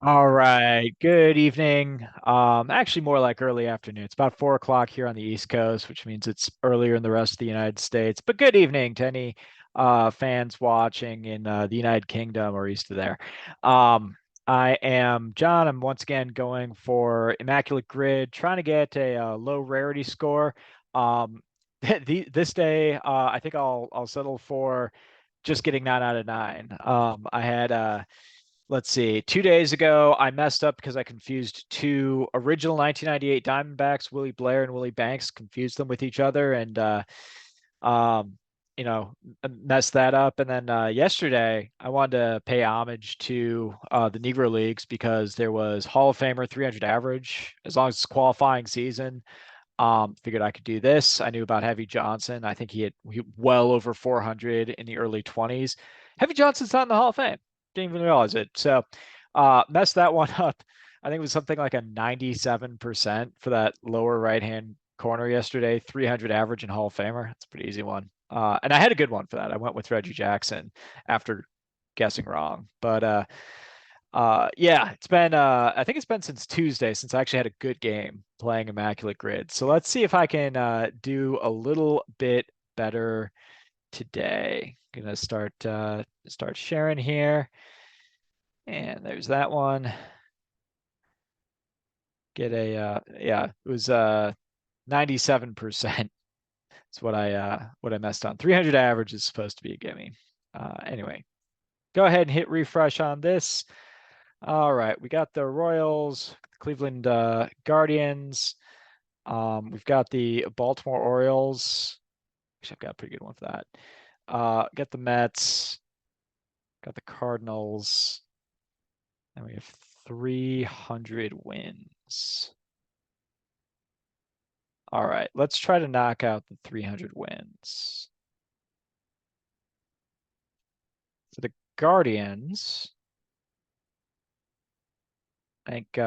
All right. Good evening. Actually more like early afternoon. It's about 4 o'clock here on the East Coast, which means it's earlier in the rest of the United States. But good evening to any fans watching in the United Kingdom or east of there. Um, I am John. I'm once again going for Immaculate Grid, trying to get a, low rarity score. Um, this day, I think I'll settle for just getting 9 out of 9. I had let's see, 2 days ago, I messed up because I confused two original 1998 Diamondbacks, Willie Blair and Willie Banks, confused them with each other and, um, you know, messed that up. And then yesterday, I wanted to pay homage to the Negro Leagues because there was Hall of Famer 300 average, as long as it's qualifying season. Figured I could do this. I knew about Heavy Johnson. I think he well over 400 in the early 20s. Heavy Johnson's not in the Hall of Fame. Didn't even realize it. So messed that one up. I think it was something like a 97% for that lower right-hand corner yesterday. 300 average and Hall of Famer. That's a pretty easy one. And I had a good one for that. I went with Reggie Jackson after guessing wrong. But yeah, it's been I think it's been since Tuesday since I actually had a good game playing Immaculate Grid. So let's see if I can do a little bit better today. Gonna start sharing here. And there's that one. Get a yeah, it was 97%. That's what I messed on. 300 average is supposed to be a gimme. Anyway, go ahead and hit refresh on this. All right, we got the Royals, Cleveland Guardians. We've got the Baltimore Orioles. Actually, I've got a pretty good one for that. Got the Mets, got the Cardinals, and we have 300 wins. All right, let's try to knock out the 300 wins. For the Guardians, I think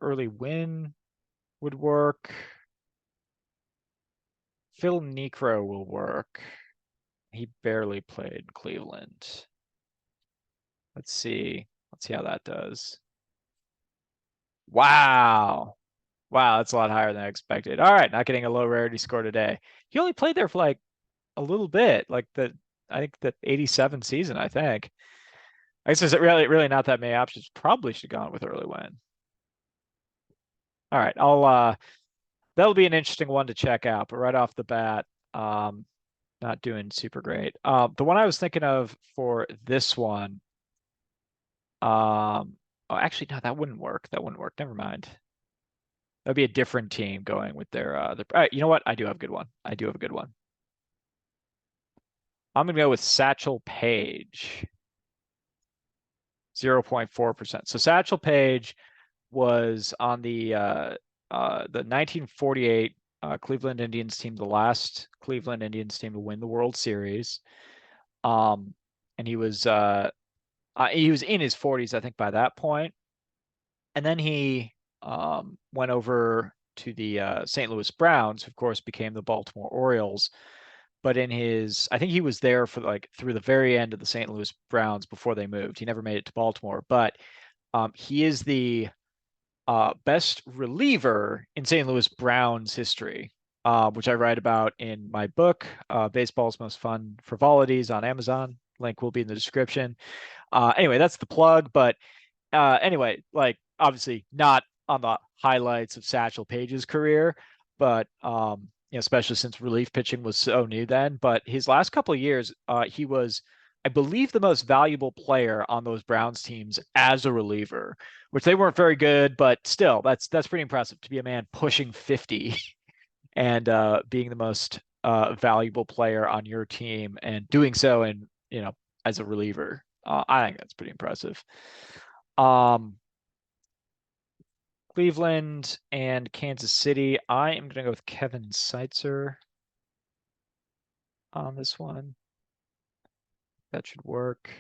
early win would work. Phil Necro will work. He barely played Cleveland. Let's see. Let's see how that does. Wow. Wow, that's a lot higher than I expected. All right, not getting a low rarity score today. He only played there for like a little bit, like I think the 87 season, I think. I guess there's really not that many options. Probably should have gone with early win. All right, that'll be an interesting one to check out, but right off the bat, um, not doing super great. The one I was thinking of for this one, oh, actually, no, that wouldn't work. That wouldn't work. Never mind. That'd be a different team going with their. All right, you know what? I do have a good one. I do have a good one. I'm gonna go with Satchel Paige, 0.4%. So Satchel Paige was on the 1948 Cleveland Indians team, the last Cleveland Indians team to win the World Series. Um, and he was in his 40s, I think, by that point. And then he went over to the St. Louis Browns, who of course became the Baltimore Orioles. But I think he was there for like through the very end of the St. Louis Browns before they moved. He never made it to Baltimore, but he is the best reliever in St. Louis Browns history, which I write about in my book, Baseball's Most Fun Frivolities on Amazon. Link will be in the description. Anyway, that's the plug. But anyway, like obviously not on the highlights of Satchel Paige's career, but especially since relief pitching was so new then. But his last couple of years, he was, I believe, the most valuable player on those Browns teams as a reliever, which they weren't very good, but still, that's pretty impressive to be a man pushing 50 and being the most valuable player on your team and doing so in as a reliever. I think that's pretty impressive. Um, Cleveland and Kansas City. I am going to go with Kevin Seitzer on this one. That should work.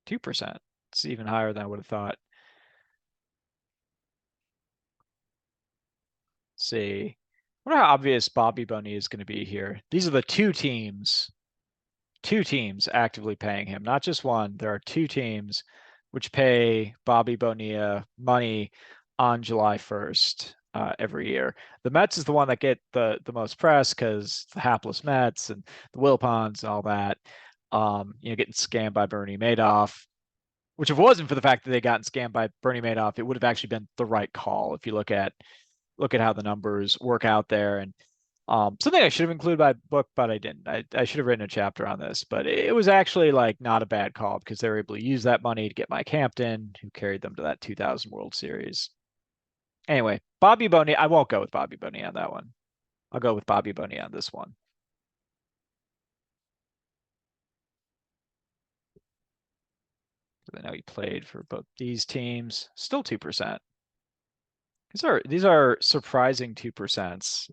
2%. It's even higher than I would have thought. Let's see. I wonder how obvious Bobby Bonilla is going to be here. These are the two teams two teams actively paying him, not just one. There are two teams which pay Bobby Bonilla money on July 1st every year. The Mets is the one that get the most press because the hapless Mets and the Wilpons and all that, getting scammed by Bernie Madoff. Which if it wasn't for the fact that they gotten scammed by Bernie Madoff, it would have actually been the right call if you look at how the numbers work out there. And something I should have included by book, but I didn't. I should have written a chapter on this, but it was actually like not a bad call because they were able to use that money to get Mike Hampton, who carried them to that 2000 World Series. Anyway, Bobby Boney. I won't go with Bobby Boney on that one. I'll go with Bobby Boney on this one. I know he played for both these teams. Still 2%. These are surprising 2%.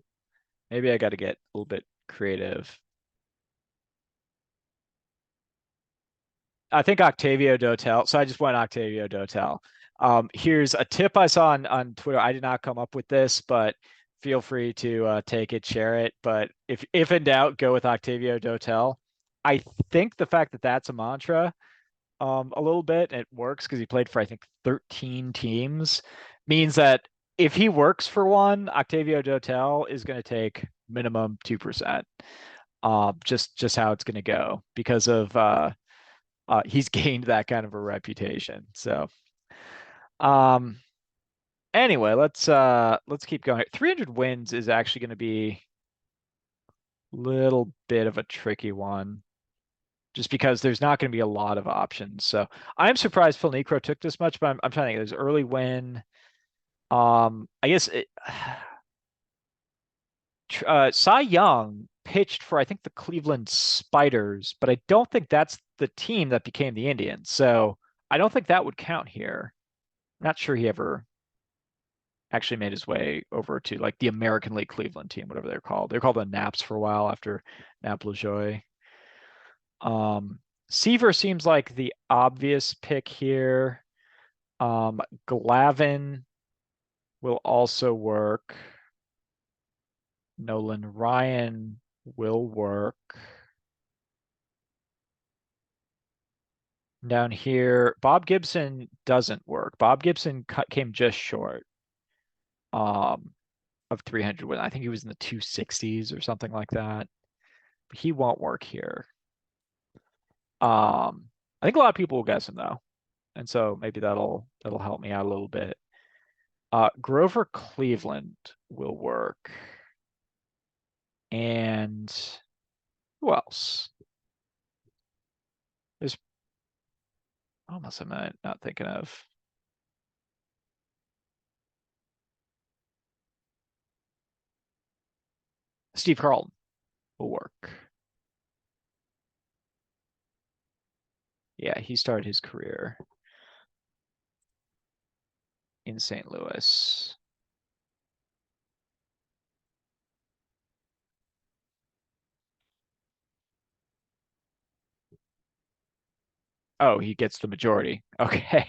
Maybe I got to get a little bit creative. I think Octavio Dotel. So I just went Octavio Dotel. Here's a tip I saw on Twitter. I did not come up with this, but feel free to take it, share it. But if in doubt, go with Octavio Dotel. I think the fact that that's a mantra a little bit, it works because he played for I think 13 teams, means that if he works for one, Octavio Dotel is going to take minimum 2%. Just how it's going to go because of he's gained that kind of a reputation. So um anyway, let's keep going. 300 wins is actually going to be a little bit of a tricky one just because there's not going to be a lot of options. So I'm surprised Phil Necro took this much, but I'm trying to think. There's early win. I guess Cy Young pitched for I think the Cleveland Spiders, but I don't think that's the team that became the Indians. So I don't think that would count here. I'm not sure he ever actually made his way over to like the American League Cleveland team, whatever they're called. They're called the Naps for a while after Nap Lajoie. Seaver seems like the obvious pick here. Glavin will also work. Nolan Ryan will work. Down here, Bob Gibson doesn't work. Bob Gibson came just short of 300 win. I think he was in the 260s or something like that. But he won't work here. I think a lot of people will guess him though, and so maybe that'll help me out a little bit. Grover Cleveland will work, and who else? There's almost am I not thinking of? Steve Carlton will work. Yeah, he started his career in St. Louis. Oh, he gets the majority. Okay.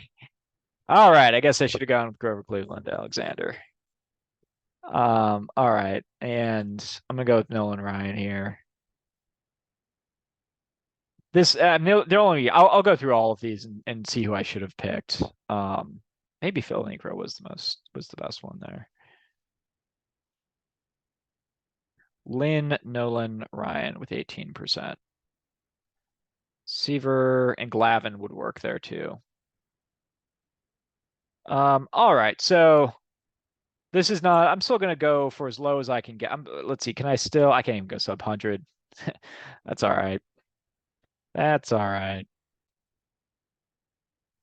All right. I guess I should have gone with Grover Cleveland Alexander. All right. And I'm gonna go with Nolan Ryan here. This they're only I'll go through all of these and see who I should have picked. Maybe Phil Niekro was the best one there. Lynn, Nolan, Ryan with 18%. Seaver and Glavin would work there too. All right, so this is not. I'm still gonna go for as low as I can get. Let's see. Can I still? I can't even go sub 100. That's all right. That's all right.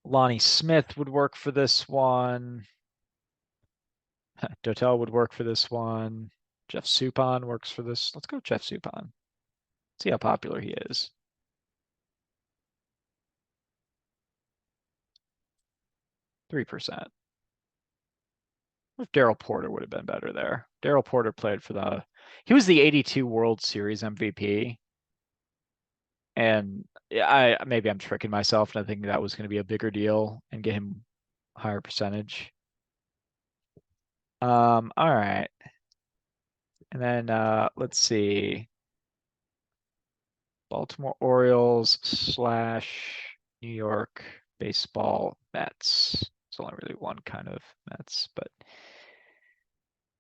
Lonnie Smith would work for this one. Dotel would work for this one. Jeff Suppan works for this. Let's go Jeff Suppan. See how popular he is. 3%. If Daryl Porter would have been better there. Daryl Porter played for he was the 82 World Series MVP. And maybe I'm tricking myself and I think that was going to be a bigger deal and get him a higher percentage. All right. And then let's see. Baltimore Orioles slash New York baseball Mets. It's only really one kind of Mets, but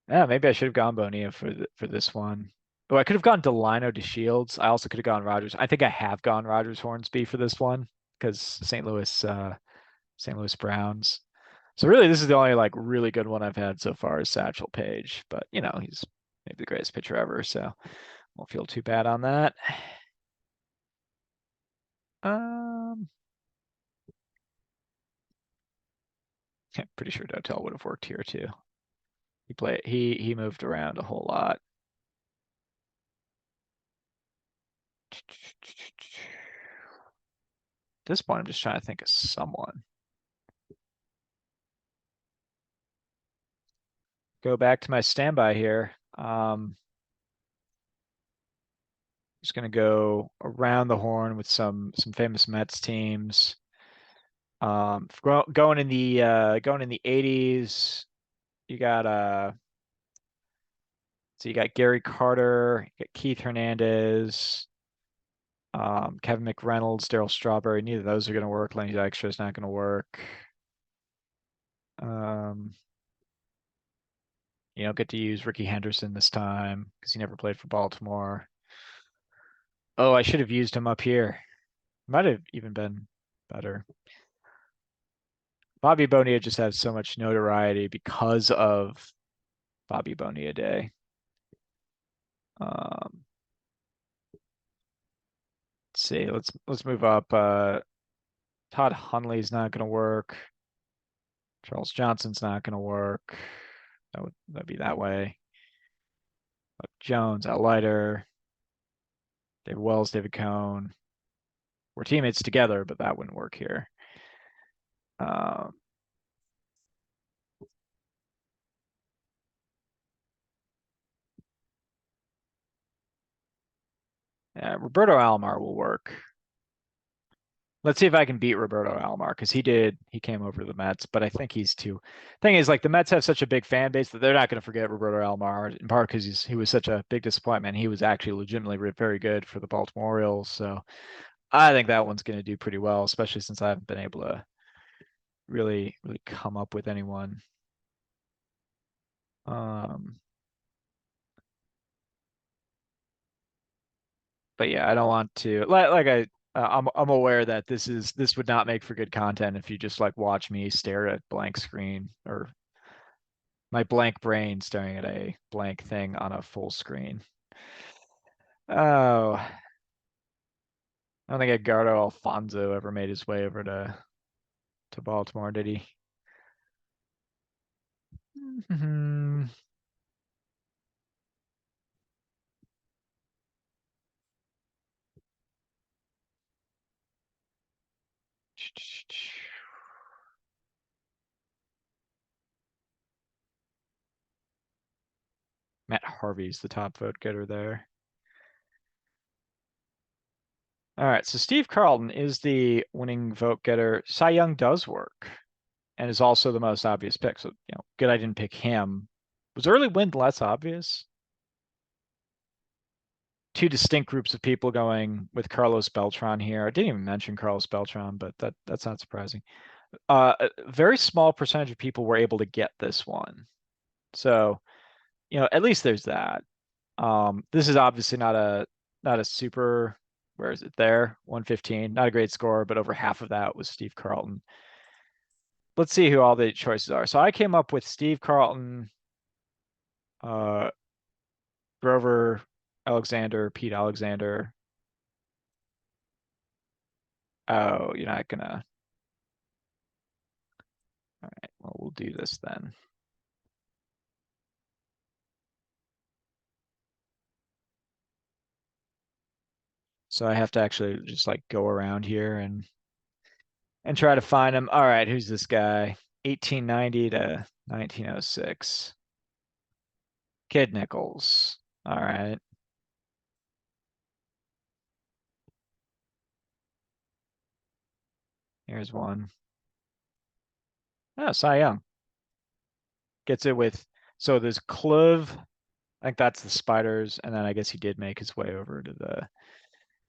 yeah, maybe I should have gone Bonilla for this one. Oh, I could have gone Delino to Shields. I also could have gone Rogers. I think I have gone Rogers Hornsby for this one because St. Louis Browns. So really, this is the only like really good one I've had so far is Satchel Paige, but you know he's maybe the greatest pitcher ever, so won't feel too bad on that. Um, I'm pretty sure Dotel would have worked here too. He moved around a whole lot. At this point, I'm just trying to think of someone. Go back to my standby here. Just gonna go around the horn with some famous Mets teams. Going in the 80s, you got so you got Gary Carter, you got Keith Hernandez, Kevin McReynolds, Darryl Strawberry. Neither of those are gonna work. Lenny Dykstra is not gonna work. Um, you don't get to use Ricky Henderson this time because he never played for Baltimore. Oh, I should have used him up here. Might have even been better. Bobby Bonilla just has so much notoriety because of Bobby Bonilla Day. Let's see. Let's move up. Todd Hundley's not going to work. Charles Johnson's not going to work. That'd be that way. Buck Jones, Al Leiter, David Wells, David Cohn. We're teammates together, but that wouldn't work here. Um, yeah, Roberto Alomar will work. Let's see if I can beat Roberto Alomar because he came over to the Mets, but I think he's too. Thing is, like the Mets have such a big fan base that they're not going to forget Roberto Alomar in part because he was such a big disappointment. He was actually legitimately very good for the Baltimore Orioles, so I think that one's going to do pretty well, especially since I haven't been able to really come up with anyone. Um, but yeah, I don't want to like I'm aware that this would not make for good content if you just like watch me stare at blank screen or my blank brain staring at a blank thing on a full screen. Oh, I don't think Edgardo Alfonso ever made his way over to Baltimore, did he? Matt Harvey's the top vote getter there. All right, so Steve Carlton is the winning vote getter. Cy Young does work and is also the most obvious pick. So, good I didn't pick him. Was Early Wind less obvious? Two distinct groups of people going with Carlos Beltran here. I didn't even mention Carlos Beltran, but that's not surprising. A very small percentage of people were able to get this one. So, at least there's that. This is obviously not a super, where is it there? 115, not a great score, but over half of that was Steve Carlton. Let's see who all the choices are. So I came up with Steve Carlton, uh, Grover Alexander, Pete Alexander. Oh, you're not gonna. All right, well, we'll do this then. So I have to actually just like go around here and try to find him. All right, who's this guy? 1890 to 1906. Kid Nichols. All right. Here's one. Oh, Cy Young. Gets it with, so there's Clove. I think that's the Spiders. And then I guess he did make his way over to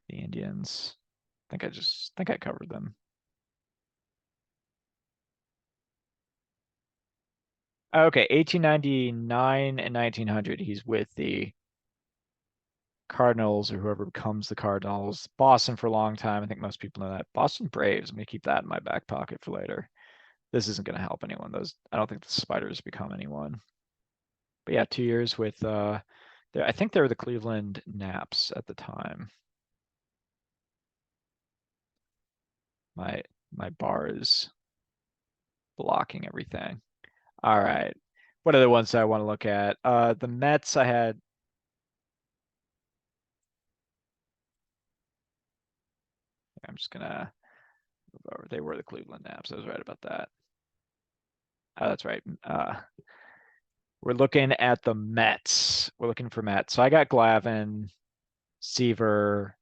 The Indians. I think I covered them. Okay, 1899 and 1900. He's with the Cardinals or whoever becomes the Cardinals. Boston for a long time. I think most people know that. Boston Braves. I'm gonna keep that in my back pocket for later. This isn't gonna help anyone. Those I don't think the Spiders become anyone. But yeah, 2 years with I think they were the Cleveland Naps at the time. My my bar is blocking everything. All right. What are the ones I want to look at? The Mets I had. I'm just gonna move over. They were the Cleveland Naps. I was right about that. Oh, that's right. We're looking at the Mets. We're looking for Mets. So I got Glavine, Seaver,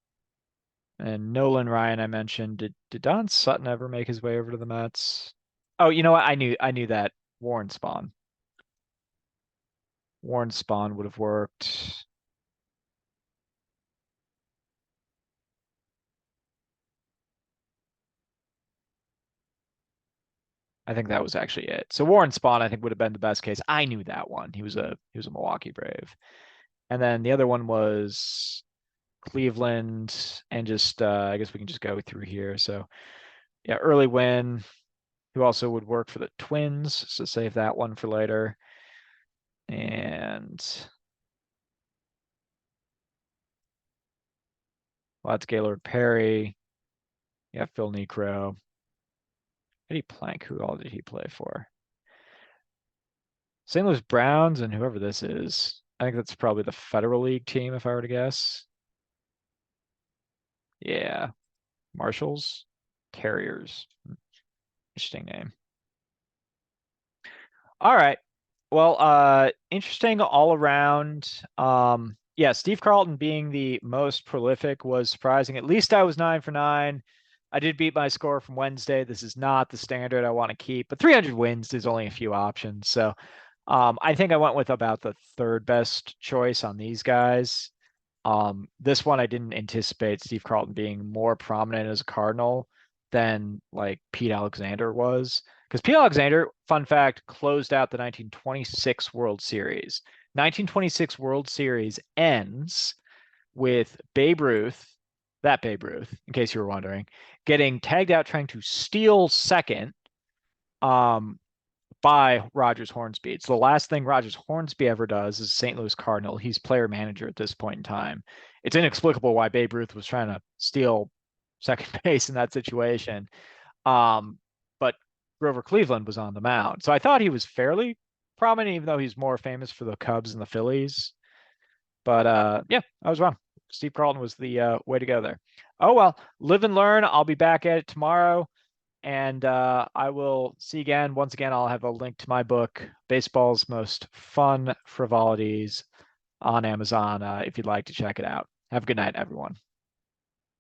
and Nolan Ryan. I mentioned. Did Don Sutton ever make his way over to the Mets? Oh, you know what? I knew that. Warren Spahn. Warren Spahn would have worked. I think that was actually it. So Warren Spahn, I think, would have been the best case. I knew that one. He was a Milwaukee Brave. And then the other one was Cleveland, and just I guess we can just go through here. So yeah, early win, who also would work for the Twins. So save that one for later. And lots Gaylord Perry. Yeah, Phil Necro. Eddie Plank, who all did he play for? St. Louis Browns and whoever this is. I think that's probably the Federal League team, if I were to guess. Yeah. Marshalls, Terriers. Interesting name. All right. Well, interesting all around. Yeah, Steve Carlton being the most prolific was surprising. At least I was 9 for 9. I did beat my score from Wednesday. This is not the standard I want to keep, but 300 wins, there's only a few options. So I think I went with about the third best choice on these guys. This one I didn't anticipate Steve Carlton being more prominent as a Cardinal than like Pete Alexander was. Because Pete Alexander, fun fact, closed out the 1926 World Series. 1926 World Series ends with Babe Ruth, that Babe Ruth, in case you were wondering, getting tagged out trying to steal second. Um, by Rogers Hornsby. It's the last thing Rogers Hornsby ever does as St. Louis Cardinal. He's player manager at this point in time. It's inexplicable why Babe Ruth was trying to steal second base in that situation. But Grover Cleveland was on the mound. So I thought he was fairly prominent, even though he's more famous for the Cubs and the Phillies. But yeah, I was wrong. Steve Carlton was the way to go there. Oh well, live and learn. I'll be back at it tomorrow. And I will see you again. Once again, I'll have a link to my book, Baseball's Most Fun Frivolities, on Amazon if you'd like to check it out. Have a good night, everyone.